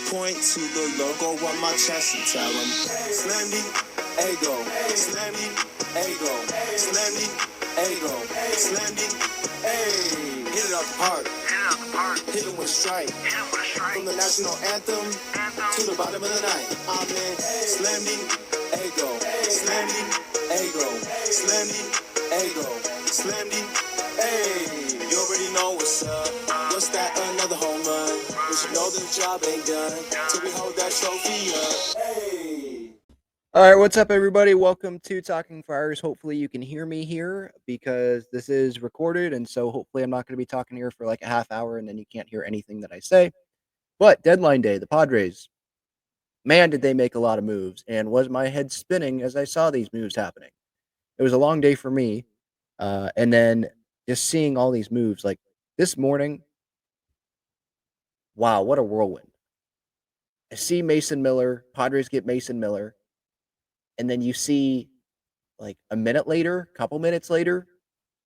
point to the logo on my chest and tell them, Slam me, ego, slam me, ego, slam me, ego, slam me, hey. Hit it up hard, hit it with a strike. From the national anthem to the bottom of the night. Amen. Slam me, ego, slam me, ego, slam me, ego, slam me, hey. You already know what's up. What's that? Another home run. We should know the job ain't done till we hold that trophy up. Hey. All right, what's up, everybody? Welcome to Talking Friars. Hopefully, you can hear me here because this is recorded, and so hopefully, I'm not going to be talking here for like a half hour and then you can't hear anything that I say. But deadline day, the Padres, man, did they make a lot of moves, and was my head spinning as I saw these moves happening. It was a long day for me, and then just seeing all these moves, like this morning, wow, what a whirlwind! I see Mason Miller, Padres get Mason Miller, and then you see like a minute later, couple minutes later,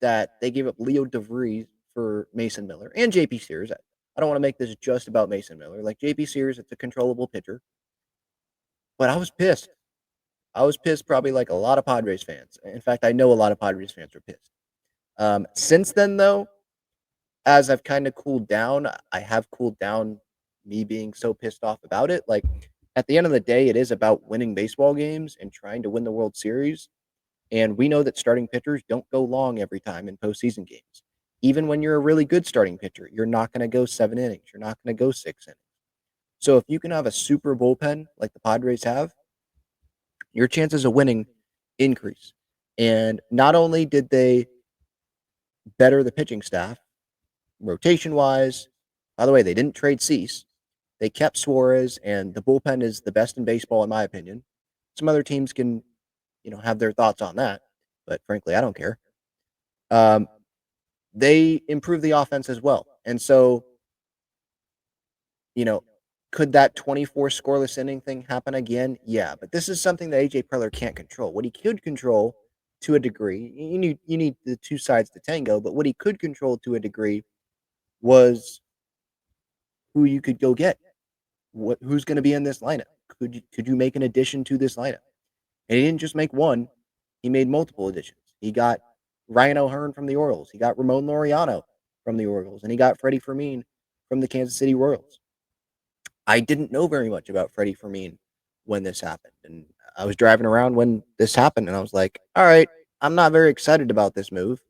that they gave up Leo DeVries for Mason Miller and JP Sears. I don't want to make this just about Mason Miller. Like JP Sears, it's a controllable pitcher, but I was pissed. I was pissed, probably like a lot of Padres fans. In fact, I know a lot of Padres fans are pissed. Since then, though, as I've kind of cooled down, I have cooled down me being so pissed off about it. Like at the end of the day, it is about winning baseball games and trying to win the World Series. And we know that starting pitchers don't go long every time in postseason games. Even when you're a really good starting pitcher, you're not going to go 7 innings. You're not going to go 6 innings. So if you can have a super bullpen like the Padres have, your chances of winning increase. And not only did they better the pitching staff, rotation wise, by the way, they didn't trade Cease. They kept Suarez, and the bullpen is the best in baseball, in my opinion. Some other teams can, have their thoughts on that, but frankly, I don't care. Um, they improved the offense as well. And so, you know, could that 24 scoreless inning thing happen again? Yeah, but this is something that AJ Preller can't control. What he could control to a degree, you need the two sides to tango, but what he could control to a degree was who you could go get. Who's going to be in this lineup? Could you make an addition to this lineup? And he didn't just make one; he made multiple additions. He got Ryan O'Hearn from the Orioles. He got Ramon Laureano from the Orioles, and he got Freddie Fermin from the Kansas City Royals. I didn't know very much about Freddie Fermin when this happened, and I was driving around when this happened, and I was like, "All right, I'm not very excited about this move.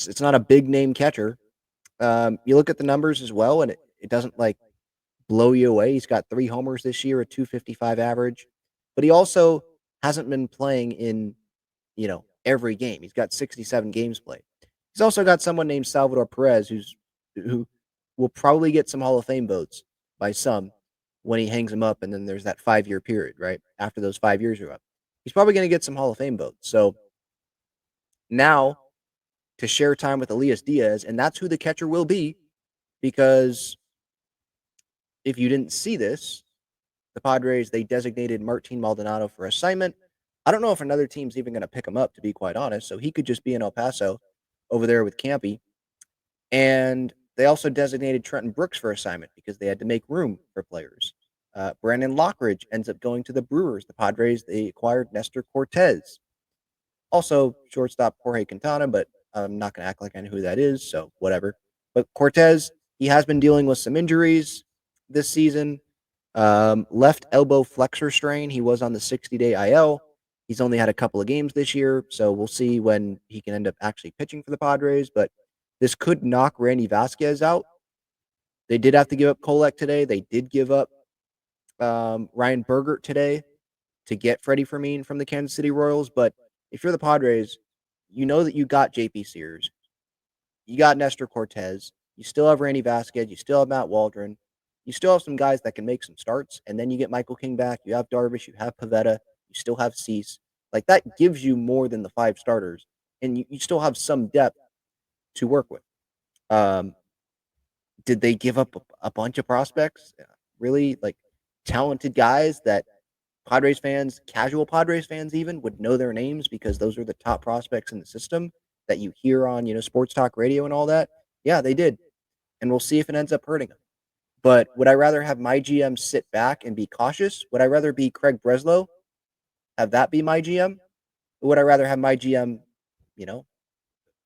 It's not a big name catcher." You look at the numbers as well, and it doesn't like blow you away. He's got 3 homers this year, a 255 average, but he also hasn't been playing in, every game. He's got 67 games played. He's also got someone named Salvador Perez who will probably get some Hall of Fame votes by some when he hangs him up, and then there's that 5 year period, right? After those 5 years are up. He's probably going to get some Hall of Fame votes. So now to share time with Elias Diaz, and that's who the catcher will be, because if you didn't see this, the Padres, they designated Martin Maldonado for assignment. I don't know if another team's even going to pick him up, to be quite honest. So he could just be in El Paso over there with Campy. And they also designated Trenton Brooks for assignment because they had to make room for players. Brandon Lockridge ends up going to the Brewers. The Padres, they acquired Nestor Cortez. Also, shortstop Jorge Quintana, but I'm not going to act like I know who that is, so whatever. But Cortez, he has been dealing with some injuries this season. Left elbow flexor strain. He was on the 60-day IL. He's only had a couple of games this year, so we'll see when he can end up actually pitching for the Padres. But this could knock Randy Vasquez out. They did have to give up Kolek today. They did give up Ryan Bergert today to get Freddie Fermin from the Kansas City Royals. But if you're the Padres, you know that you got JP Sears. You got Nestor Cortez. You still have Randy Vasquez. You still have Matt Waldron. You still have some guys that can make some starts. And then you get Michael King back. You have Darvish. You have Pavetta. You still have Cease. Like, that gives you more than the 5 starters. And you still have some depth to work with. Did they give up a bunch of prospects? Really, like, talented guys that Padres fans, casual Padres fans even, would know their names because those are the top prospects in the system that you hear on, sports talk radio and all that. Yeah, they did. And we'll see if it ends up hurting them. But would I rather have my GM sit back and be cautious? Would I rather be Craig Breslow, have that be my GM? Or would I rather have my GM, you know,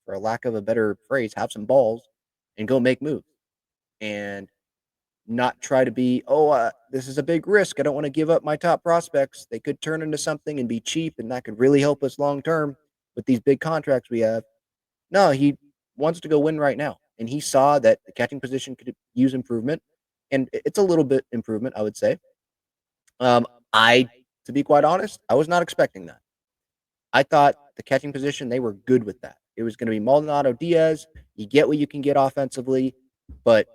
for a lack of a better phrase, have some balls and go make moves and not try to be, this is a big risk. I don't want to give up my top prospects. They could turn into something and be cheap, and that could really help us long term with these big contracts we have. No, he wants to go win right now. And he saw that the catching position could use improvement. And it's a little bit improvement, I would say. Um, I, to be quite honest, I was not expecting that. I thought the catching position, they were good with that. It was going to be Maldonado Diaz. You get what you can get offensively, but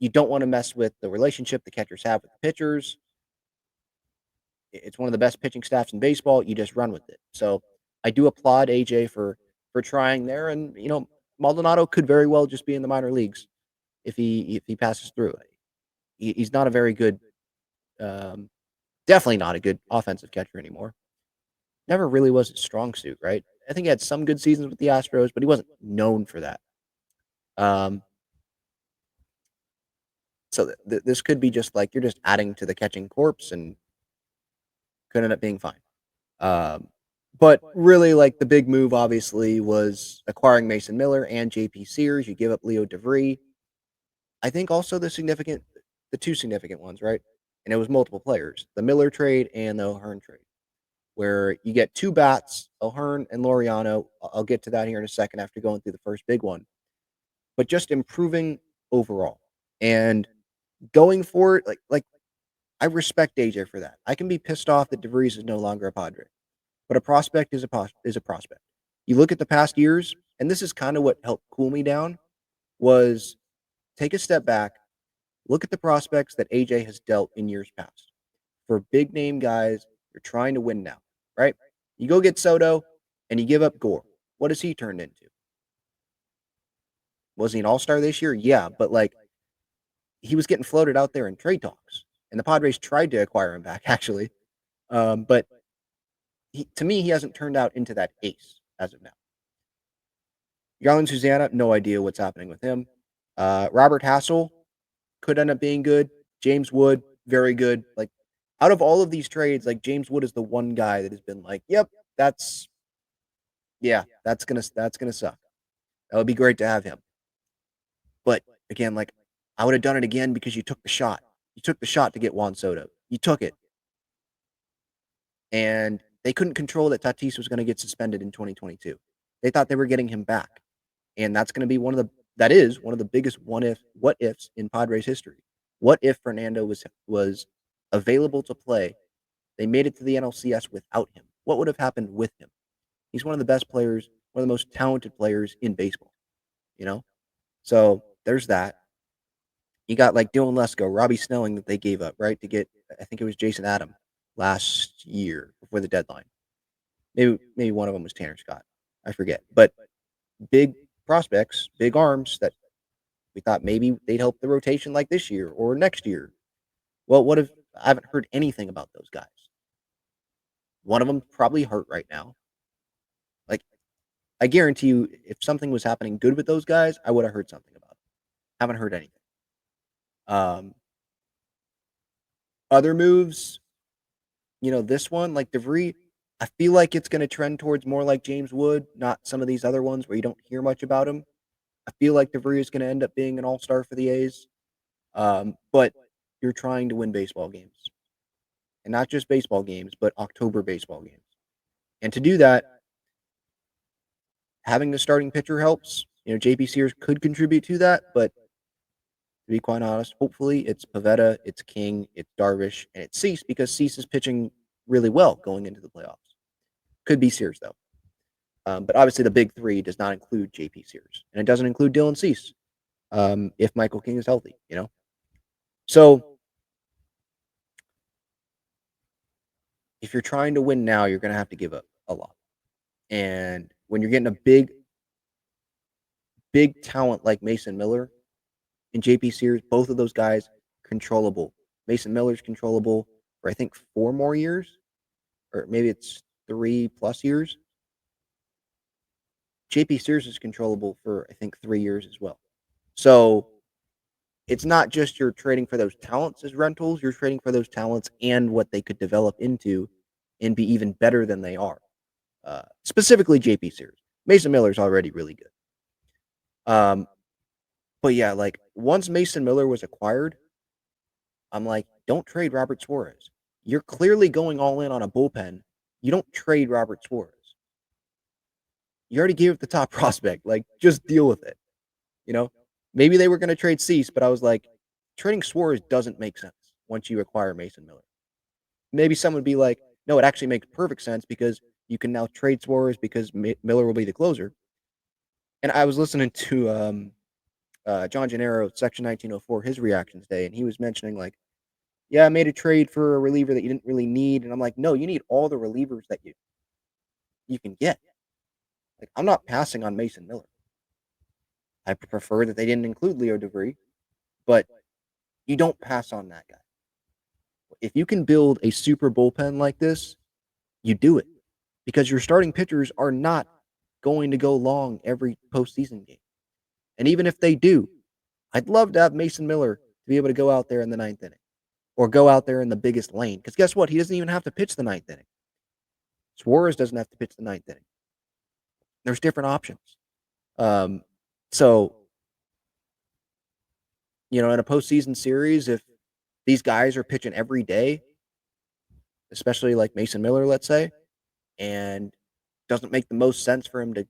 you don't want to mess with the relationship the catchers have with the pitchers. It's one of the best pitching staffs in baseball. You just run with it. So I do applaud AJ for trying there. And Maldonado could very well just be in the minor leagues if he passes through. He's not a very good, definitely not a good offensive catcher anymore. Never really was his strong suit, right? I think he had some good seasons with the Astros, but he wasn't known for that. So this could be just like you're just adding to the catching corpse and could end up being fine. But really, like the big move, obviously, was acquiring Mason Miller and JP Sears. You give up Leo DeVries. I think also the two significant ones, right? And it was multiple players: the Miller trade and the O'Hearn trade, where you get two bats, O'Hearn and Laureano. I'll get to that here in a second after going through the first big one. But just improving overall and going for it, like I respect AJ for that. I can be pissed off that DeVries is no longer a Padre, but a prospect is a prospect. You look at the past years, and this is kind of what helped cool me down, was take a step back, look at the prospects that AJ has dealt in years past. For big name guys, you're trying to win now, right? You go get Soto, and you give up Gore. What has he turned into? Was he an all-star this year? Yeah, but like he was getting floated out there in trade talks, and the Padres tried to acquire him back actually. But to me, he hasn't turned out into that ace as of now. Yarlin Susanna, no idea what's happening with him. Robert Hassel could end up being good. James Wood, very good. Like out of all of these trades, like James Wood is the one guy that has been like, yep, that's gonna suck. That would be great to have him. But again, like I would have done it again because you took the shot. You took the shot to get Juan Soto. You took it. And they couldn't control that Tatis was going to get suspended in 2022. They thought they were getting him back. And that's going to be one of the biggest what ifs in Padres history. What if Fernando was available to play? They made it to the NLCS without him. What would have happened with him? He's one of the best players, one of the most talented players in baseball, you know? So there's that. You got like Dylan Lesko, Robbie Snelling that they gave up, right? To get, I think it was Jason Adam last year before the deadline. Maybe one of them was Tanner Scott. I forget. But big prospects, big arms that we thought maybe they'd help the rotation like this year or next year. Well, I haven't heard anything about those guys. One of them probably hurt right now. Like, I guarantee you, if something was happening good with those guys, I would have heard something about it. Haven't heard anything. Other moves, this one, like DeVries, I feel like it's going to trend towards more like James Wood, not some of these other ones where you don't hear much about him. I feel like DeVries is going to end up being an all-star for the A's. But you're trying to win baseball games. And not just baseball games, but October baseball games. And to do that, having a starting pitcher helps. JP Sears could contribute to that, but to be quite honest, hopefully it's Pivetta, it's King, it's Darvish, and it's Cease because Cease is pitching really well going into the playoffs. Could be Sears, though. But obviously the big three does not include JP Sears, and it doesn't include Dylan Cease if Michael King is healthy, So if you're trying to win now, you're going to have to give up a lot. And when you're getting a big talent like Mason Miller and JP Sears, both of those guys controllable. Mason Miller's controllable for I think 4 more years, or maybe it's 3+ years. JP Sears is controllable for I think 3 years as well. So it's not just you're trading for those talents as rentals, you're trading for those talents and what they could develop into and be even better than they are. Specifically JP Series. Mason Miller's already really good. But yeah, like once Mason Miller was acquired, I'm like, don't trade Robert Suarez. You're clearly going all in on a bullpen. You don't trade Robert Suarez. You already gave up the top prospect. Like, just deal with it. You know, maybe they were going to trade Cease, but I was like, trading Suarez doesn't make sense once you acquire Mason Miller. Maybe someone would be like, no, it actually makes perfect sense because you can now trade Suarez because Miller will be the closer. And I was listening to John Gennaro, Section 1904, his reaction today, and he was mentioning like, yeah, I made a trade for a reliever that you didn't really need, and I'm like, no, you need all the relievers that you can get. Like, I'm not passing on Mason Miller. I prefer that they didn't include Leo DeVries, but you don't pass on that guy. If you can build a super bullpen like this, you do it because your starting pitchers are not going to go long every postseason game. And even if they do, I'd love to have Mason Miller to be able to go out there in the ninth inning or go out there in the biggest lane. Because guess what? He doesn't even have to pitch the ninth inning. Suarez doesn't have to pitch the ninth inning. There's different options. So, in a postseason series, if these guys are pitching every day, especially like Mason Miller, let's say, and doesn't make the most sense for him to,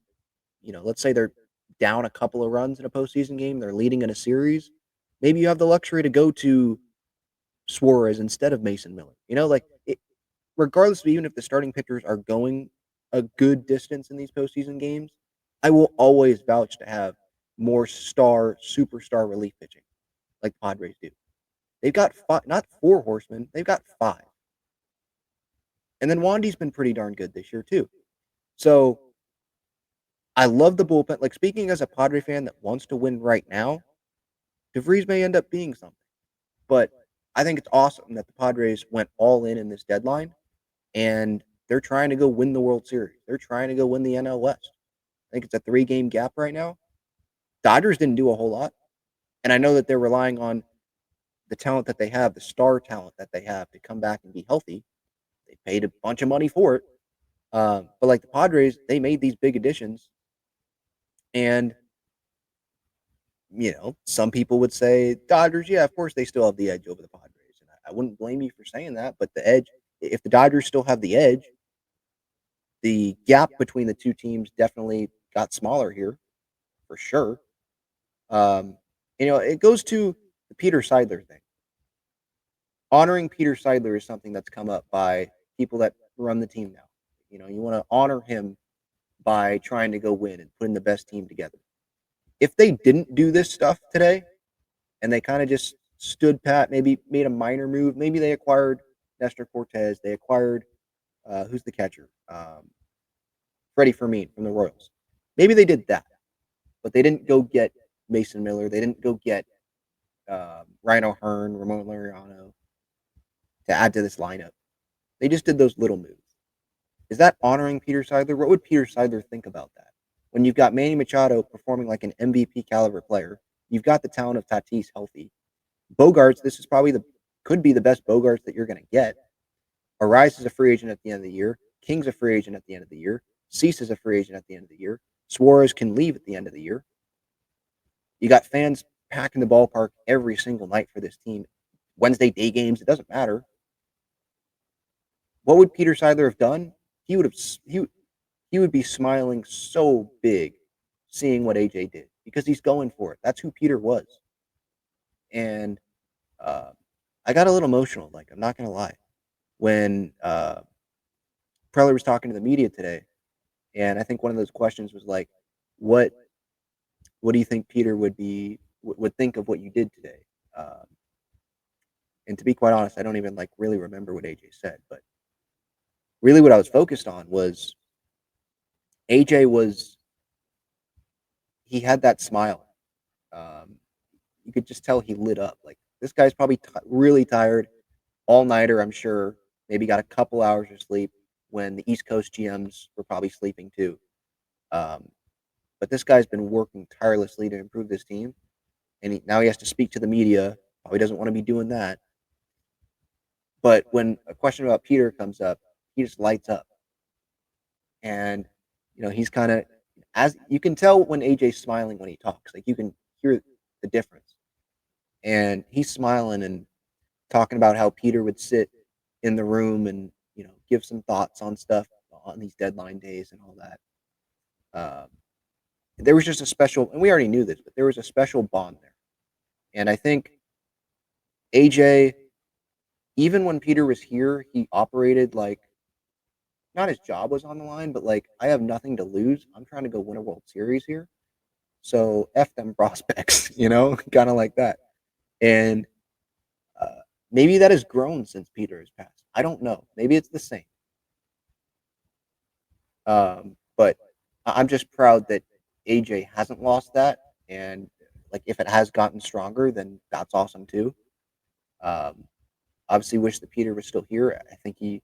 let's say they're down a couple of runs in a postseason game, they're leading in a series, maybe you have the luxury to go to Suarez instead of Mason Miller. Regardless of even if the starting pitchers are going a good distance in these postseason games, I will always vouch to have more superstar relief pitching like Padres do. They've got five, not four horsemen, they've got five. And then Wandy's been pretty darn good this year too. So I love the bullpen. Like, speaking as a Padre fan that wants to win right now, DeVries may end up being something. But I think it's awesome that the Padres went all in this deadline, and they're trying to go win the World Series. They're trying to go win the NL West. I think it's a 3-game gap right now. Dodgers didn't do a whole lot, and I know that they're relying on the talent that they have, the star talent that they have, to come back and be healthy. They paid a bunch of money for it. But like the Padres, they made these big additions, and some people would say Dodgers, yeah, of course they still have the edge over the Padres. And I wouldn't blame you for saying that, but the edge, if the Dodgers still have the edge, the gap between the two teams definitely got smaller here, for sure. It goes to the Peter Seidler thing. Honoring Peter Seidler is something that's come up by people that run the team now. You want to honor him by trying to go win and putting the best team together. If they didn't do this stuff today and they kind of just stood pat, maybe made a minor move, maybe they acquired Nestor Cortez, they acquired, who's the catcher? Freddie Fermin from the Royals. Maybe they did that, but they didn't go get Mason Miller. They didn't go get Ryan O'Hearn, Ramon Laureano to add to this lineup. They just did those little moves. Is that honoring Peter Seidler? What would Peter Seidler think about that? When you've got Manny Machado performing like an MVP caliber player, you've got the talent of Tatis healthy. Bogarts, this is probably could be the best Bogarts that you're going to get. Arias is a free agent at the end of the year. King's a free agent at the end of the year. Cease is a free agent at the end of the year. Suarez can leave at the end of the year. You got fans packing the ballpark every single night for this team. Wednesday day games, it doesn't matter. What would Peter Seidler have done? He would be smiling so big seeing what AJ did because he's going for it. That's who Peter was. And I got a little emotional, like, I'm not going to lie, when Preller was talking to the media today. And I think one of those questions was like, what do you think Peter would think of what you did today? And to be quite honest, I don't even really remember what AJ said, but really what I was focused on was AJ he had that smile. You could just tell he lit up. Like, this guy's probably really tired, all-nighter, I'm sure. Maybe got a couple hours of sleep when the East Coast GMs were probably sleeping too. But this guy's been working tirelessly to improve this team. and now he has to speak to the media. Probably doesn't want to be doing that. But when a question about Peter comes up, he just lights up. And, he's kind of, as you can tell when AJ's smiling when he talks, like you can hear the difference. And he's smiling and talking about how Peter would sit in the room and, give some thoughts on stuff on these deadline days and all that. There was just a special, and we already knew this, but there was a special bond there. And I think AJ, even when Peter was here, he operated like not his job was on the line, but like I have nothing to lose. I'm trying to go win a World Series here. So F them prospects, kind of like that. And maybe that has grown since Peter has passed. I don't know. Maybe it's the same. But I'm just proud that AJ hasn't lost that. And like if it has gotten stronger, then that's awesome too. Obviously wish that Peter was still here. I think he,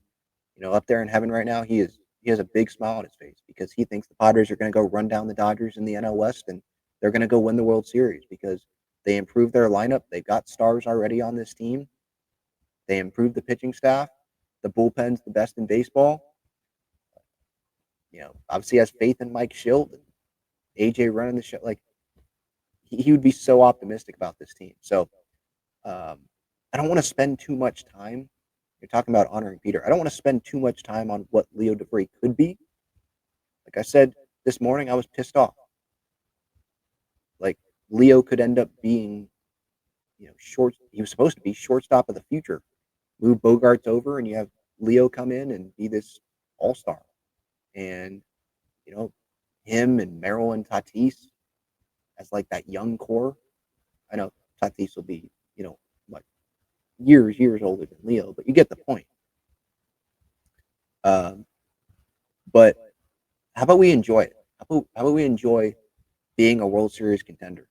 up there in heaven right now, he has a big smile on his face because he thinks the Padres are going to go run down the Dodgers in the NL West and they're going to go win the World Series because they improved their lineup. They've got stars already on this team. They improved the pitching staff. The bullpen's the best in baseball. Obviously has faith in Mike Schilt and AJ running the show. Like he would be so optimistic about this team. So I don't want to spend too much time. You're talking about honoring Peter. I don't want to spend too much time on what Leo DeVries could be. Like I said this morning, I was pissed off. Like Leo could end up being, short. He was supposed to be shortstop of the future. Move Bogarts over, and you have Leo come in and be this all-star. And him and Merrill and Tatis as like that young core. I know Tatis will be, like years older than Leo, but you get the point. But how about we enjoy it? How about we enjoy being a World Series contender?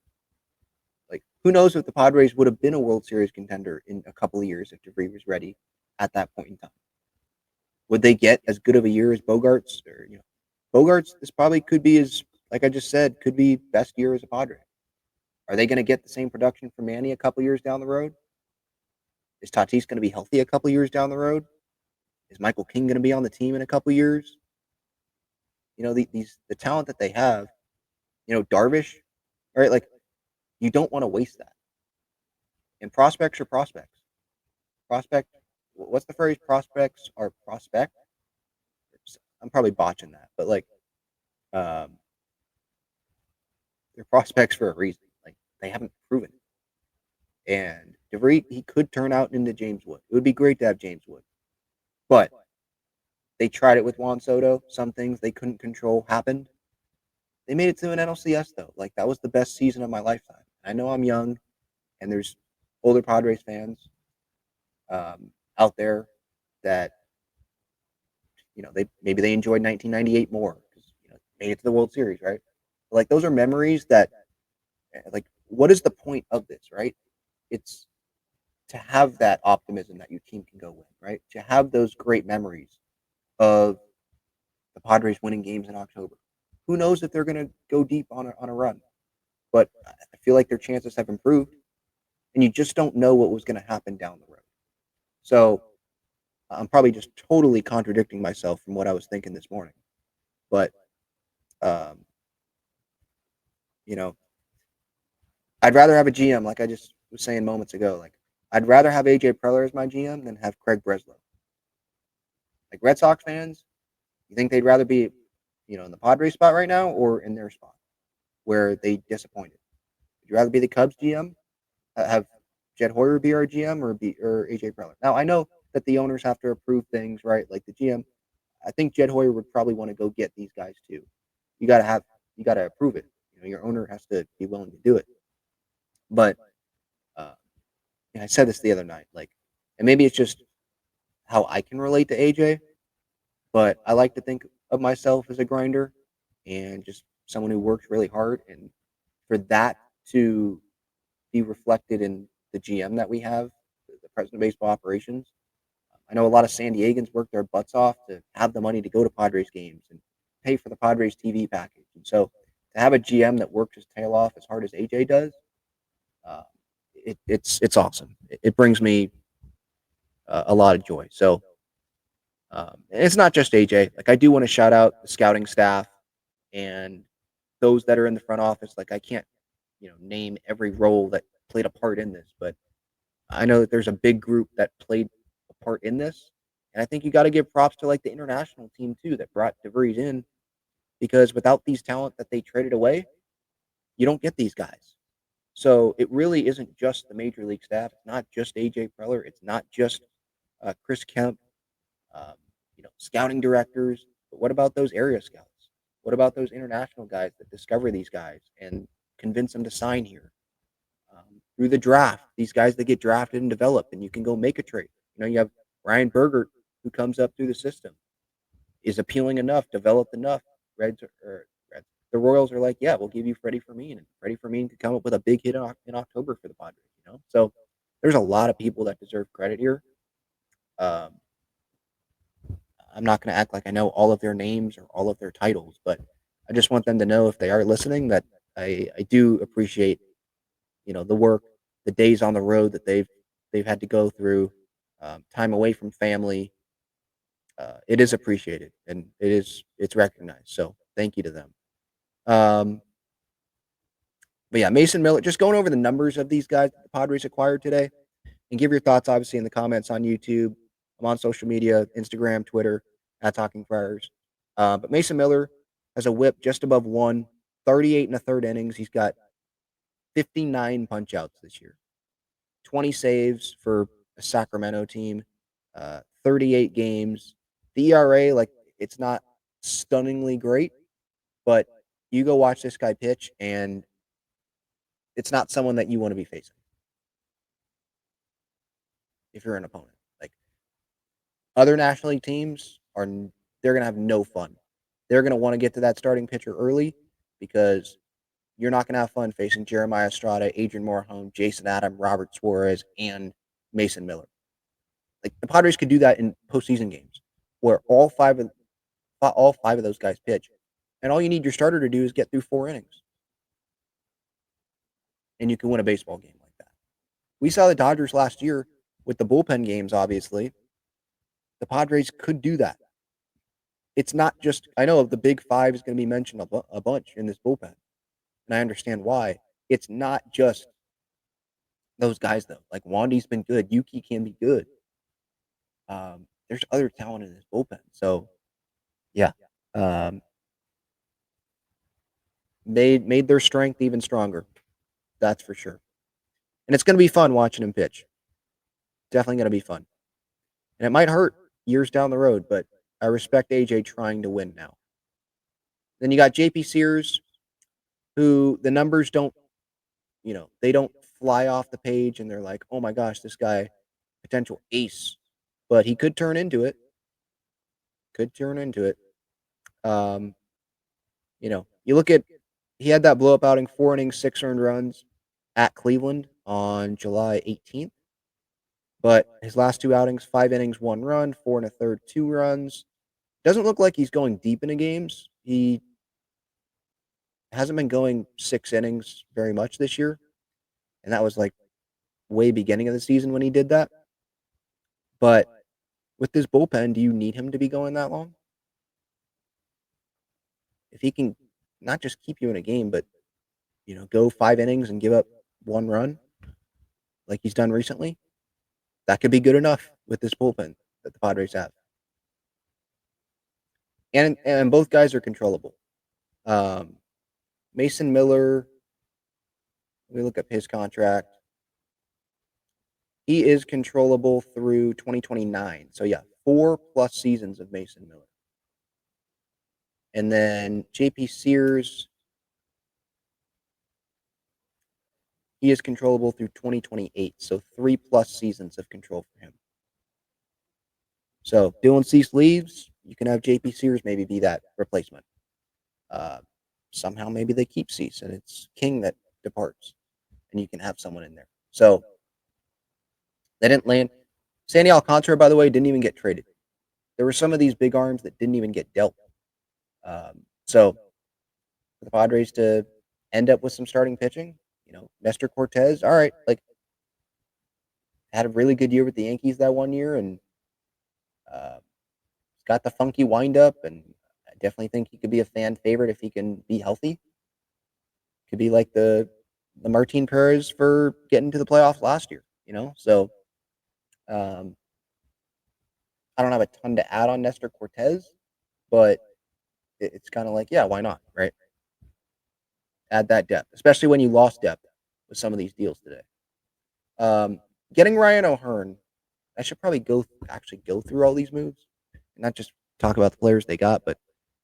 Like, who knows if the Padres would have been a World Series contender in a couple of years if DeVries was ready at that point in time? Would they get as good of a year as Bogarts? Or Bogarts, this probably could be his, like I just said, could be best year as a Padre. Are they going to get the same production from Manny a couple years down the road? Is Tatis going to be healthy a couple years down the road? Is Michael King going to be on the team in a couple years? The talent that they have, Darvish, right? Like, you don't want to waste that. And prospects are prospects. What's the phrase? Prospects are prospect. I'm probably botching that, but like, they're prospects for a reason. Like, they haven't proven it. And DeVries, he could turn out into James Wood. It would be great to have James Wood. But they tried it with Juan Soto. Some things they couldn't control happened. They made it to an NLCS, though. Like, that was the best season of my lifetime. I know I'm young, and there's older Padres fans out there that, they enjoyed 1998 more because, made it to the World Series, right? But, like, those are memories that, like, what is the point of this, right? It's to have that optimism that your team can go win, right? To have those great memories of the Padres winning games in October. Who knows if they're going to go deep on a run? But I feel like their chances have improved, and you just don't know what was going to happen down the road. So I'm probably just totally contradicting myself from what I was thinking this morning. But, I'd rather have a GM, like I just was saying moments ago. Like, I'd rather have AJ Preller as my GM than have Craig Breslow. Like, Red Sox fans, you think they'd rather be, in the Padres spot right now or in their spot where they disappointed? Would you rather be the Cubs GM, have Jed Hoyer be our GM, or AJ Preller? Now, I know that the owners have to approve things, right? Like the GM, I think Jed Hoyer would probably want to go get these guys too. You got to approve it. Your owner has to be willing to do it. But I said this the other night, like, and maybe it's just how I can relate to AJ, but I like to think of myself as a grinder and just someone who works really hard. And for that to be reflected in the GM that we have, the president of baseball operations, I know a lot of San Diegans work their butts off to have the money to go to Padres games and pay for the Padres TV package. And so to have a GM that works his tail off as hard as AJ does, It's awesome. It brings me a lot of joy. So and it's not just AJ. Like I do want to shout out the scouting staff and those that are in the front office. Like I can't name every role that played a part in this, but I know that there's a big group that played a part in this. And I think you got to give props to like the international team too that brought DeVries in because without these talent that they traded away, you don't get these guys. So it really isn't just the major league staff. It's not just AJ Preller. It's not just Chris Kemp, um, scouting directors. But what about those area scouts? What about those international guys that discover these guys and convince them to sign here? Through the draft, these guys that get drafted and develop, and you can go make a trade. You have Ryan Bergert who comes up through the system, is appealing enough, developed enough. Reds, the Royals are like, yeah, we'll give you Freddie Fermin, and Freddie Fermin could come up with a big hit in October for the Padres. So there's a lot of people that deserve credit here. Um, I'm not going to act like I know all of their names or all of their titles, but I just want them to know if they are listening that I do appreciate the work, the days on the road that they've had to go through, time away from family. It is appreciated and it's recognized. So thank you to them. But yeah, Mason Miller. Just going over the numbers of these guys that the Padres acquired today, and give your thoughts obviously in the comments on YouTube. I'm on social media, Instagram, Twitter, at Talking Friars. But Mason Miller has a WHIP just above 1, 38 and a third innings. He's got 59 punch outs this year. 20 saves for a Sacramento team, 38 games. The ERA, like, it's not stunningly great, but you go watch this guy pitch, and it's not someone that you want to be facing if you're an opponent. Like, other National League teams they're going to have no fun. They're going to want to get to that starting pitcher early because you're not going to have fun facing Jeremiah Estrada, Adrian Morejon, Jason Adam, Robert Suarez, and Mason Miller. Like the Padres could do that in postseason games where all five of those guys pitch, and all you need your starter to do is get through 4 innings, and you can win a baseball game like that. We saw the Dodgers last year with the bullpen games. Obviously, the Padres could do that. It's not just I know the big five is going to be mentioned a bunch in this bullpen, and I understand why. It's not just those guys though. Like Wandy's been good, Yuki can be good. There's other talent in this bullpen. So yeah, um, made their strength even stronger. That's for sure. And it's going to be fun watching him pitch. Definitely going to be fun. And it might hurt years down the road, but I respect AJ trying to win now. Then you got JP Sears, who the numbers don't, they don't fly off the page and they're like, oh my gosh, this guy, potential ace. But he could turn into it. Um, you look at he had that blow up outing, 4 innings, 6 earned runs at Cleveland on July 18th. But his last 2 outings, 5 innings, 1 run, 4 and a third, 2 runs. Doesn't look like he's going deep into games. He hasn't been going 6 innings very much this year. And that was like way beginning of the season when he did that. But with this bullpen, do you need him to be going that long? If he can not just keep you in a game, but go 5 innings and give up 1 run like he's done recently, that could be good enough with this bullpen that the Padres have. And both guys are controllable. Mason Miller, let me look up his contract. He is controllable through 2029. So yeah, 4+ seasons of Mason Miller. And then JP Sears, he is controllable through 2028. So 3+ seasons of control for him. So Dylan Cease leaves, you can have JP Sears maybe be that replacement. Somehow maybe they keep Cease and it's King that departs, and you can have someone in there. So they didn't land. Sandy Alcantara, by the way, didn't even get traded. There were some of these big arms that didn't even get dealt. So for the Padres to end up with some starting pitching, Nestor Cortez, all right, like had a really good year with the Yankees that one year, and uh, got the funky windup, and I definitely think he could be a fan favorite if he can be healthy. Could be like the Martin Perez for getting to the playoffs last year. So um, I don't have a ton to add on Nestor Cortez, but it's kind of like, yeah, why not, right? Add that depth, especially when you lost depth with some of these deals today. Um, Getting Ryan O'Hearn, I should probably actually go through all these moves, and not just talk about the players they got, but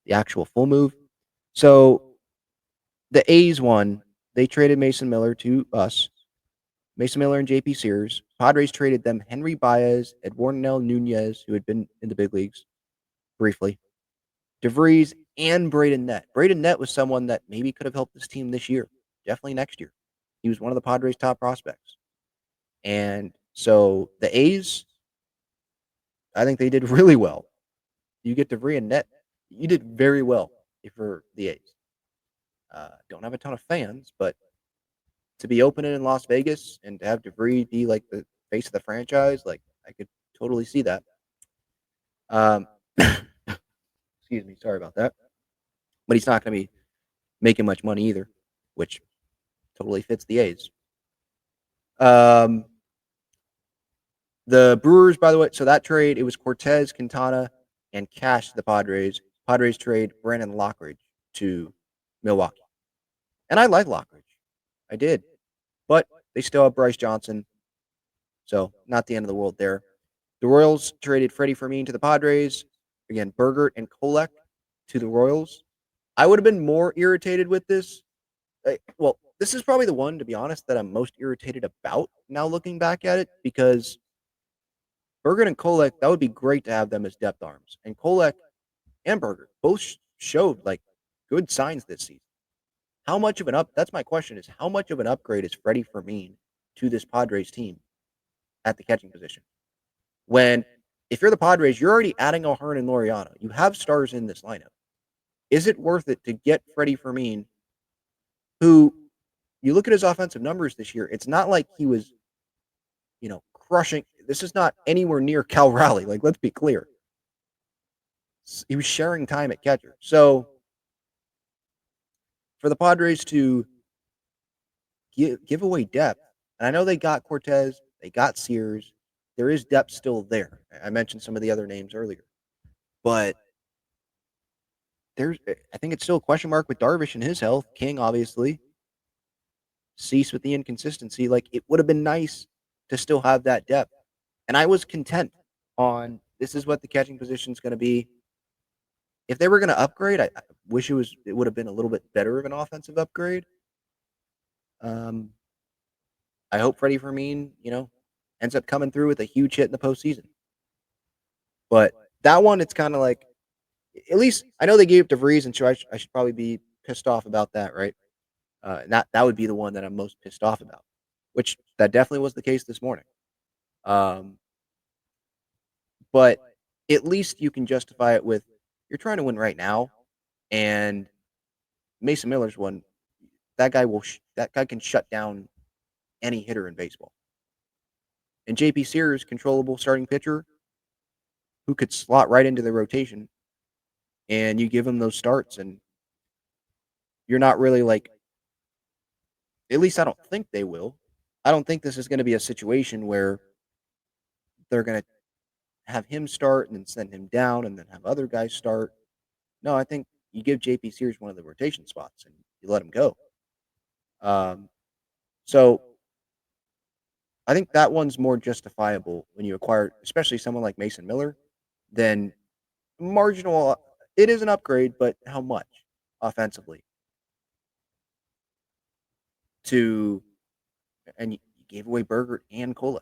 the actual full move. So the A's won. They traded Mason Miller to us. Mason Miller and JP Sears. Padres traded them Henry Baez, Eduardo Nunez, who had been in the big leagues briefly, DeVries, and Braden Nett. Braden Nett was someone that maybe could have helped this team this year, definitely next year. He was one of the Padres' top prospects. And so the A's, I think they did really well. You get DeVries and Nett, you did very well for the A's. Don't have a ton of fans, but to be opening in Las Vegas and to have DeVries be like the face of the franchise, like I could totally see that. Um, excuse me, sorry about that. But he's not going to be making much money either, which totally fits the A's. The Brewers, by the way, so that trade, it was Cortez, Quintana, and Cash to the Padres. Padres trade Brandon Lockridge to Milwaukee. And I like Lockridge. I did. But they still have Bryce Johnson. So not the end of the world there. The Royals traded Freddie Fermin to the Padres. Again, Bergert and Kolek to the Royals. I would have been more irritated with this. Well, this is probably the one, to be honest, that I'm most irritated about now looking back at it, because Bergert and Kolek, that would be great to have them as depth arms. And Kolek and Bergert both showed like good signs this season. How much of that's my question, is how much of an upgrade is Freddie Fermin to this Padres team at the catching position? When, if you're the Padres, you're already adding O'Hearn and Laureano. You have stars in this lineup. Is it worth it to get Freddie Fermin, who, you look at his offensive numbers this year, it's not like he was, crushing. This is not anywhere near Cal Raleigh. Like, let's be clear. He was sharing time at catcher. So, for the Padres to give away depth, and I know they got Cortez, they got Sears, there is depth still there. I mentioned some of the other names earlier. But I think it's still a question mark with Darvish and his health. King, obviously. Cease with the inconsistency. Like, it would have been nice to still have that depth. And I was content on, this is what the catching position is going to be. If they were going to upgrade, I wish it would have been a little bit better of an offensive upgrade. I hope Freddie Fermin, ends up coming through with a huge hit in the postseason. But that one, it's kind of like, at least I know they gave it to DeVries, and so I should probably be pissed off about that, right? And that would be the one that I'm most pissed off about, which that definitely was the case this morning. But at least you can justify it with, you're trying to win right now, and Mason Miller's one. That guy can shut down any hitter in baseball. And JP Sears, controllable starting pitcher, who could slot right into the rotation, and you give him those starts, and you're not really like, at least I don't think they will. I don't think this is going to be a situation where they're going to have him start and then send him down and then have other guys start. No, I think you give JP Sears one of the rotation spots and you let him go. So I think that one's more justifiable when you acquire, especially someone like Mason Miller, than marginal. It is an upgrade, but how much offensively? And you gave away Bergert and Kolek.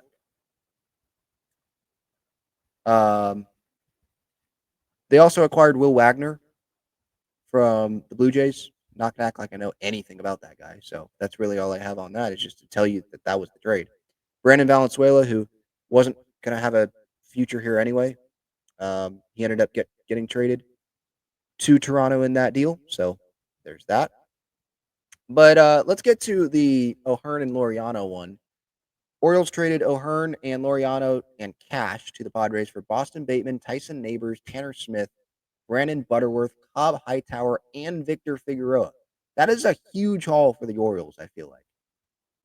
They also acquired Will Wagner from the Blue Jays. Not gonna act like I know anything about that guy, so that's really all I have on that. Is just to tell you that was the trade. Brandon Valenzuela, who wasn't gonna have a future here anyway, he ended up getting traded to Toronto in that deal. So there's that. But let's get to the O'Hearn and Laureano one. Orioles traded O'Hearn and Laureano and cash to the Padres for Boston Bateman, Tyson Neighbors, Tanner Smith, Brandon Butterworth, Cobb Hightower, and Victor Figueroa. That is a huge haul for the Orioles, I feel like.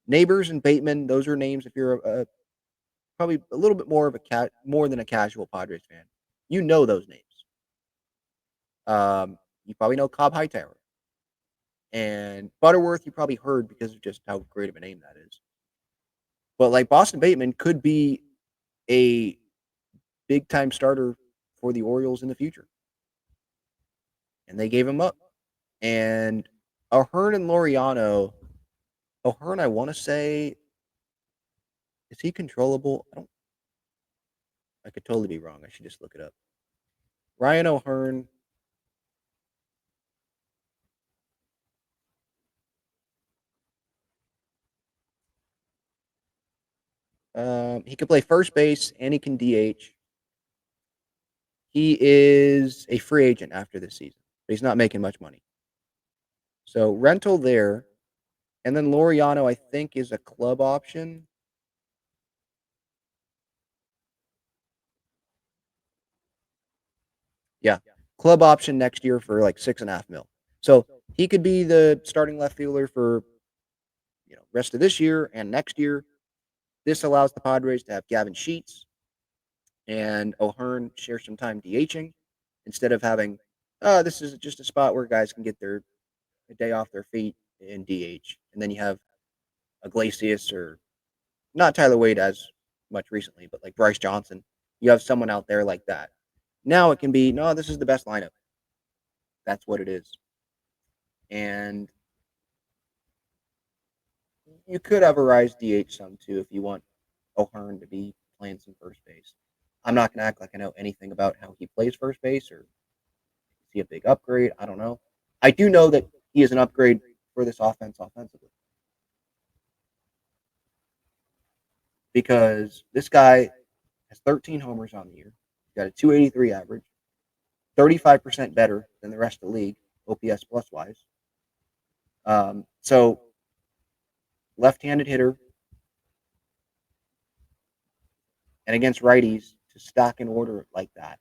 Neighbors and Bateman, those are names if you're probably a little bit more of more than a casual Padres fan. You know those names. You probably know Cobb Hightower. And Butterworth, you probably heard because of just how great of a name that is. But like Boston Bateman could be a big time starter for the Orioles in the future. And they gave him up. And O'Hearn and Laureano, O'Hearn, I want to say, is he controllable? I could totally be wrong. I should just look it up. Ryan O'Hearn. He can play first base and he can DH. He is a free agent after this season, but he's not making much money. So rental there. And then Laureano, I think, is a club option. Yeah. Club option next year for like $6.5 million. So he could be the starting left fielder for rest of this year and next year. This allows the Padres to have Gavin Sheets and O'Hearn share some time DHing instead of having, this is just a spot where guys can get a day off their feet in DH. And then you have Iglesias or not Tyler Wade as much recently, but like Bryce Johnson. You have someone out there like that. Now it can be, no, this is the best lineup. That's what it is. And you could have a Rise DH some too if you want O'Hearn to be playing some first base. I'm not going to act like I know anything about how he plays first base or is he a big upgrade? I don't know. I do know that he is an upgrade for this offense offensively. Because this guy has 13 homers on the year. He's got a 283 average, 35% better than the rest of the league, OPS plus wise. So, left-handed hitter, and against righties to stack an order like that,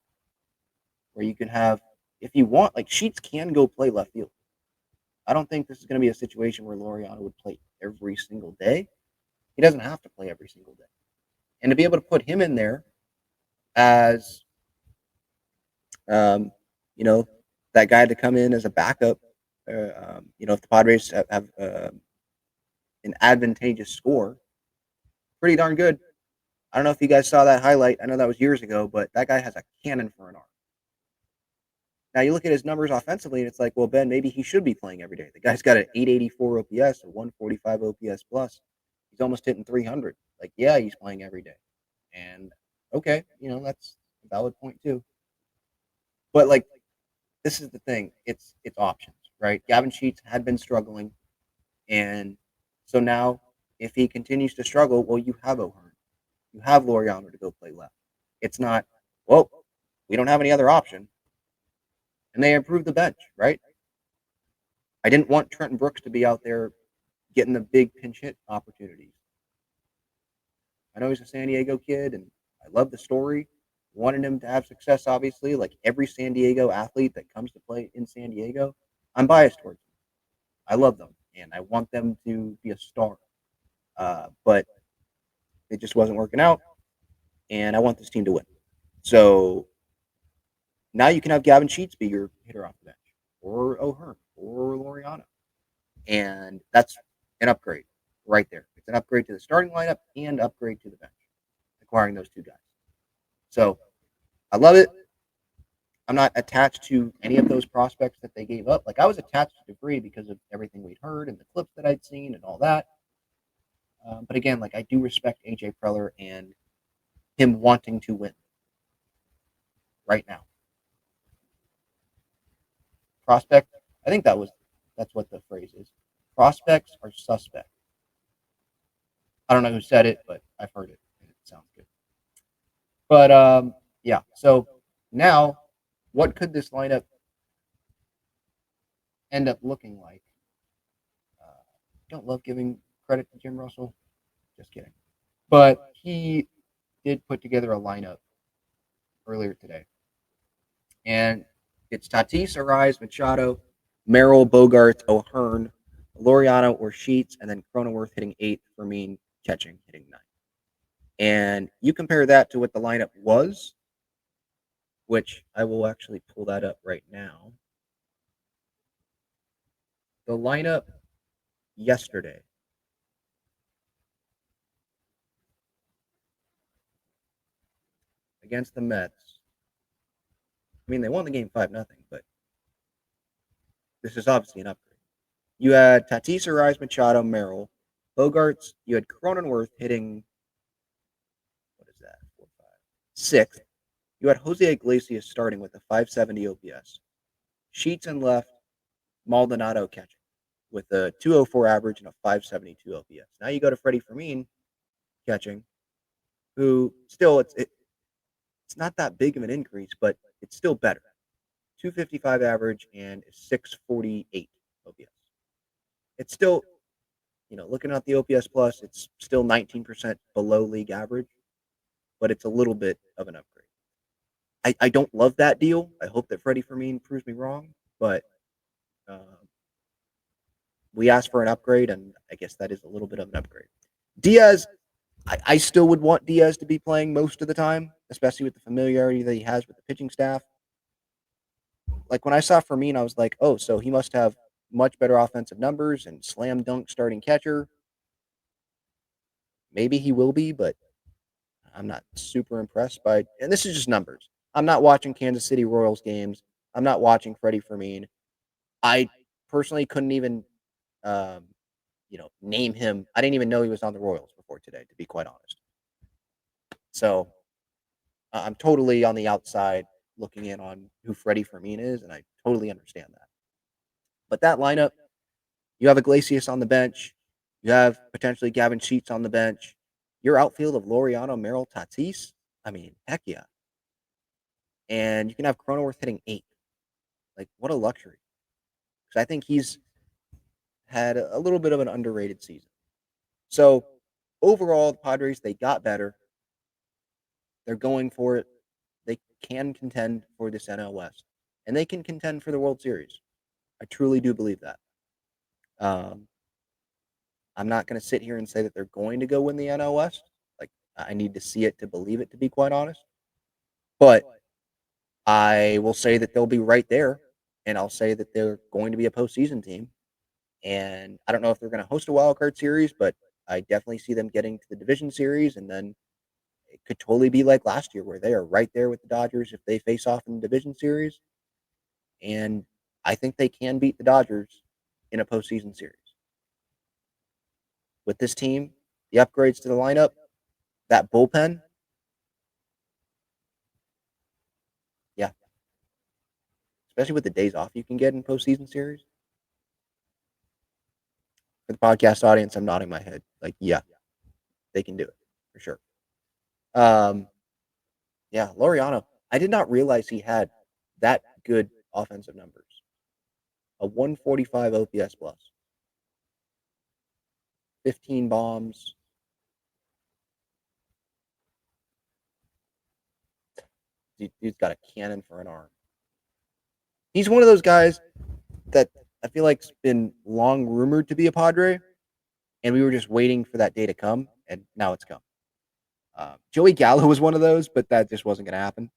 where you can have, if you want, like Sheets can go play left field. I don't think this is going to be a situation where Laureano would play every single day. He doesn't have to play every single day. And to be able to put him in there as, that guy to come in as a backup, if the Padres have an advantageous score, pretty darn good. I don't know if you guys saw that highlight. I know that was years ago, but that guy has a cannon for an arm. Now you look at his numbers offensively, and it's like, well, Ben, maybe he should be playing every day. The guy's got an 884 OPS, a 145 OPS plus. He's almost hitting 300. Like, yeah, he's playing every day, and okay, that's a valid point too. But like, this is the thing. It's options, right? Gavin Sheets had been struggling, and so now if he continues to struggle, well, you have O'Hearn, you have Laureano to go play left. It's not, well, we don't have any other option. And they improved the bench, right? I didn't want Trenton Brooks to be out there getting the big pinch hit opportunities. I know he's a San Diego kid, and I love the story. Wanted him to have success, obviously, like every San Diego athlete that comes to play in San Diego. I'm biased towards them. I love them, and I want them to be a star. But it just wasn't working out, and I want this team to win. So now you can have Gavin Sheets be your hitter off the bench, or O'Hearn, or Laureano. And that's an upgrade right there. It's an upgrade to the starting lineup and upgrade to the bench, acquiring those two guys. So I love it. I'm not attached to any of those prospects that they gave up. Like I was attached to DeVries because of everything we'd heard and the clips that I'd seen and all that. But again, like I do respect AJ Preller and him wanting to win right now. Prospect, I think that's what the phrase is. Prospects are suspect. I don't know who said it, but I've heard it and it sounds good. But yeah, so now what could this lineup end up looking like don't love giving credit to Jim Russell. Just kidding. But he did put together a lineup earlier today. And it's Tatis, Arise, Machado, Merrill, Bogart, O'Hearn, Laureano or Sheets, and then Cronenworth hitting 8, Fermin catching, hitting 9. And you compare that to what the lineup was, which I will actually pull that up right now. The lineup yesterday against the Mets. I mean, they won the game 5-0, but this is obviously an upgrade. You had Tatis, Arise, Machado, Merrill, Bogarts. You had Cronenworth hitting, what is that? 4, 5, 6. You had Jose Iglesias starting with a 570 OPS. Sheets in left, Maldonado catching with a 204 average and a 572 OPS. Now you go to Freddie Fermin catching, who still it's not that big of an increase, but it's still better. 255 average and 648 OPS. It's still, looking at the OPS plus, it's still 19% below league average, but it's a little bit of an upgrade. I don't love that deal. I hope that Freddie Fermin proves me wrong, but we asked for an upgrade, and I guess that is a little bit of an upgrade. Diaz, I still would want Diaz to be playing most of the time, especially with the familiarity that he has with the pitching staff. Like when I saw Fermin, I was like, oh, so he must have much better offensive numbers and slam dunk starting catcher. Maybe he will be, but I'm not super impressed by. And this is just numbers. I'm not watching Kansas City Royals games. I'm not watching Freddie Fermin. I personally couldn't even, name him. I didn't even know he was on the Royals before today, to be quite honest. So I'm totally on the outside looking in on who Freddie Fermin is, and I totally understand that. But that lineup, you have Iglesias on the bench. You have potentially Gavin Sheets on the bench. Your outfield of Laureano, Merrill, Tatis. I mean, heck yeah. And you can have Cronenworth hitting 8. Like, what a luxury. Because I think he's had a little bit of an underrated season. So, overall, the Padres, they got better. They're going for it. They can contend for this NL West. And they can contend for the World Series. I truly do believe that. I'm not going to sit here and say that they're going to go win the NL West. Like, I need to see it to believe it, to be quite honest. But I will say that they'll be right there, and I'll say that they're going to be a postseason team. And I don't know if they're going to host a wild card series, but I definitely see them getting to the division series, and then it could totally be like last year, where they are right there with the Dodgers if they face off in the division series. And I think they can beat the Dodgers in a postseason series. With this team, the upgrades to the lineup, that bullpen, yeah, especially with the days off you can get in postseason series. For the podcast audience, I'm nodding my head. Like, yeah, they can do it for sure. Yeah, Laureano. I did not realize he had that good offensive numbers. A 145 OPS plus, 15 bombs. Dude's got a cannon for an arm. He's one of those guys that I feel like's been long rumored to be a Padre, and we were just waiting for that day to come, and now it's come. Joey Gallo was one of those, but that just wasn't going to happen.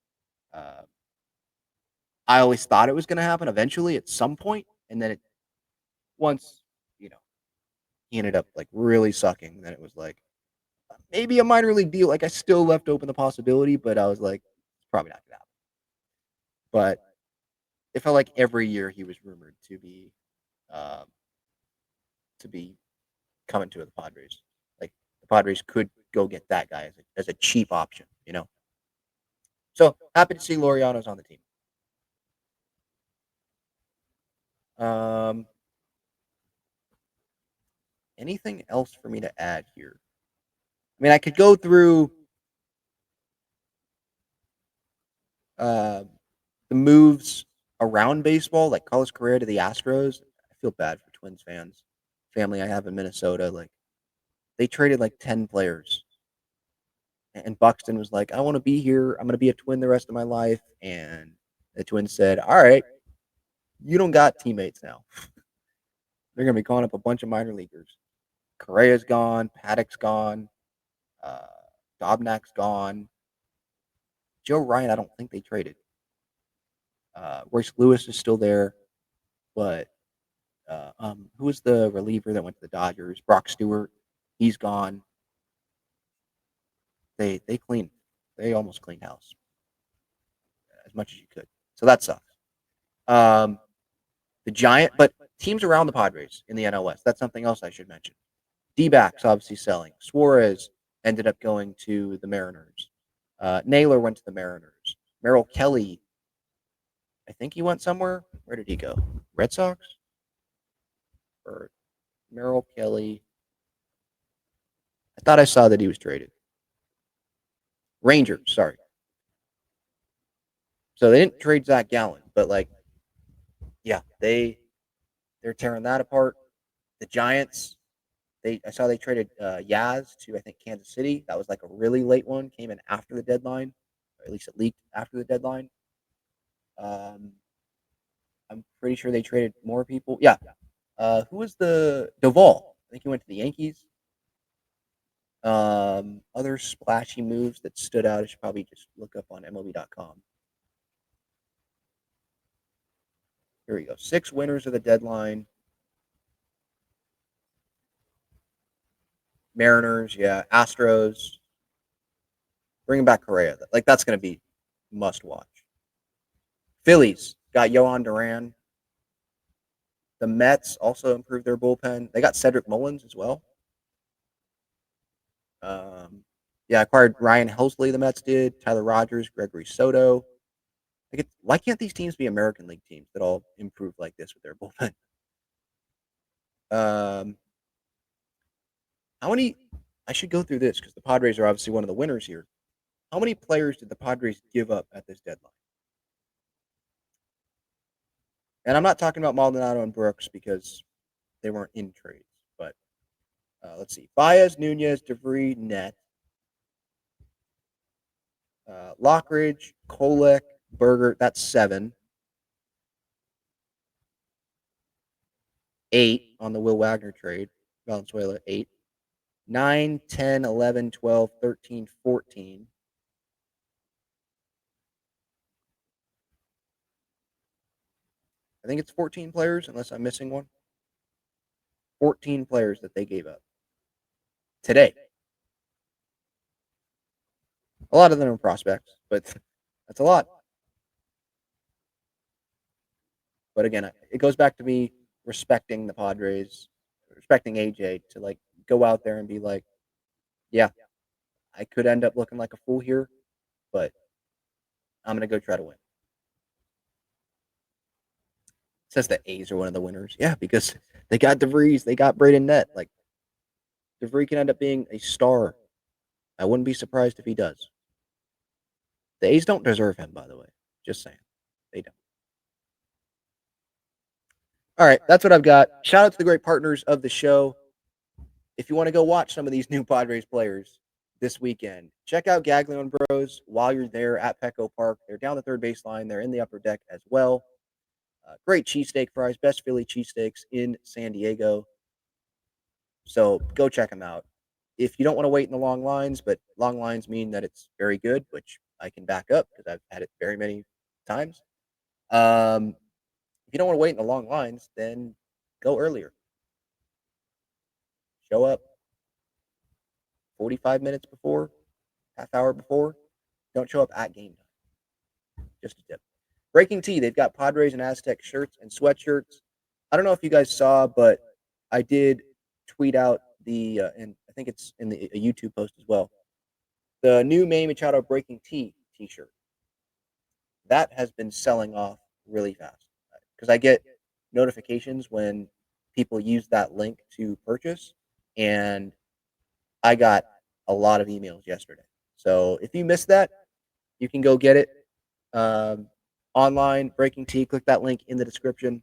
Uh, I always thought it was going to happen eventually at some point, and then once he ended up like really sucking. Then it was like maybe a minor league deal. Like I still left open the possibility, but I was like, it's probably not going to happen. But it felt like every year he was rumored um, to be coming to the Padres. Like the Padres could go get that guy as a cheap option. So happy to see Laureano's on the team. Um, anything else for me to add here? I mean, I could go through uh, the moves around baseball, like Carlos Correa to the Astros. I feel bad for Twins fans. family I have in Minnesota, like they traded like 10 players. And Buxton was like, I want to be here. I'm going to be a Twin the rest of my life. And the Twins said, all right, you don't got teammates now. They're going to be calling up a bunch of minor leaguers. Correa's gone. Paddock's gone. Uh, Dobnak's gone. Joe Ryan, I don't think they traded. Royce Lewis is still there. But who was the reliever that went to the Dodgers? Brock Stewart. He's gone. They cleaned. They almost cleaned house as much as you could. So that sucks. The Giant, but teams around the Padres in the NL West. That's something else I should mention. D-backs obviously selling. Suarez ended up going to the Mariners. Naylor went to the Mariners. Merrill Kelly, I think he went somewhere. Where did he go? Red Sox? Or Merrill Kelly? I thought I saw that he was traded. Rangers, sorry. So they didn't trade Zach Gallen, but like, yeah, they're tearing that apart. The Giants, I saw they traded Yaz to I think Kansas City. That was like a really late one. Came in after the deadline, or at least it leaked after the deadline. I'm pretty sure they traded more people. Yeah. Who was the Duvall? I think he went to the Yankees. Other splashy moves that stood out. I should probably just look up on MLB.com. Here we go. 6 winners of the deadline. Mariners, yeah. Astros. Bringing back Correa. Like, that's going to be must watch. Phillies got Yohan Duran. The Mets also improved their bullpen. They got Cedric Mullins as well. Acquired Ryan Helsley, the Mets did. Tyler Rogers, Gregory Soto. Why can't these teams be American League teams that all improve like this with their bullpen? How many? I should go through this because the Padres are obviously one of the winners here. How many players did the Padres give up at this deadline? And I'm not talking about Maldonado and Brooks because they weren't in trades. But let's see. Baez, Nunez, DeVries, Net. Lockridge, Kolek, Berger. That's 7. 8 on the Will Wagner trade. Valenzuela, 8. 9, 10, 11, 12, 13, 14. I think it's 14 players, unless I'm missing one. 14 players that they gave up today. A lot of them are prospects, but that's a lot. But again, it goes back to me respecting the Padres, respecting AJ to like go out there and be like, yeah, I could end up looking like a fool here, but I'm going to go try to win. It says the A's are one of the winners. Yeah, because they got DeVries, they got Braden Net. Like, DeVries can end up being a star. I wouldn't be surprised if he does. The A's don't deserve him, by the way. Just saying. They don't. All right, that's what I've got. Shout out to the great partners of the show. If you want to go watch some of these new Padres players this weekend, check out Gaglione Bros while you're there at Petco Park. They're down the third baseline. They're in the upper deck as well. Great cheesesteak fries, best Philly cheesesteaks in San Diego. So go check them out. If you don't want to wait in the long lines, but long lines mean that it's very good, which I can back up because I've had it very many times. If you don't want to wait in the long lines, then go earlier. Show up 45 minutes before, half hour before. Don't show up at game time. Just a tip. Breaking Tea, they've got Padres and Aztec shirts and sweatshirts. I don't know if you guys saw, but I did tweet out and I think it's in a YouTube post as well, the new Manny Machado Breaking Tea t-shirt. That has been selling off really fast because I get notifications when people use that link to purchase, and I got a lot of emails yesterday. So if you missed that, you can go get it online, Breaking Tea. Click that link in the description.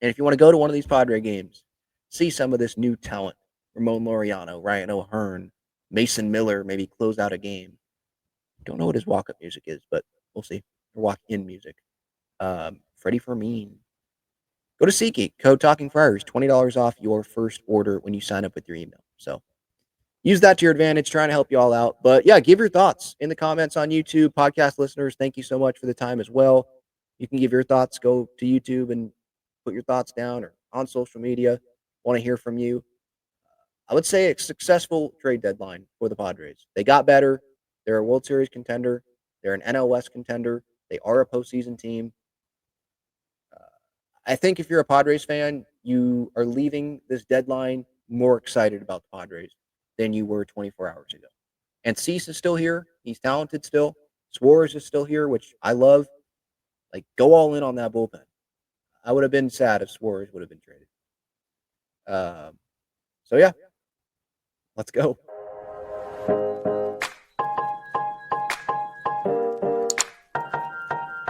And if you want to go to one of these Padre games, see some of this new talent. Ramon Laureano, Ryan O'Hearn, Mason Miller, maybe close out a game. Don't know what his walk-up music is, but we'll see. Or walk-in music. Freddie Fermin. Go to SeatGeek, code Talking Friars, $20 off your first order when you sign up with your email. So use that to your advantage, trying to help you all out. But yeah, give your thoughts in the comments on YouTube. Podcast listeners, thank you so much for the time as well. You can give your thoughts. Go to YouTube and put your thoughts down or on social media. Want to hear from you. I would say a successful trade deadline for the Padres. They got better. They're a World Series contender. They're an NL West contender. They are a postseason team. I think if you're a Padres fan, you are leaving this deadline more excited about the Padres than you were 24 hours ago. And Cease is still here. He's talented still. Suarez is still here, which I love. Like, go all in on that bullpen. I would have been sad if Suarez would have been traded. So, yeah, let's go.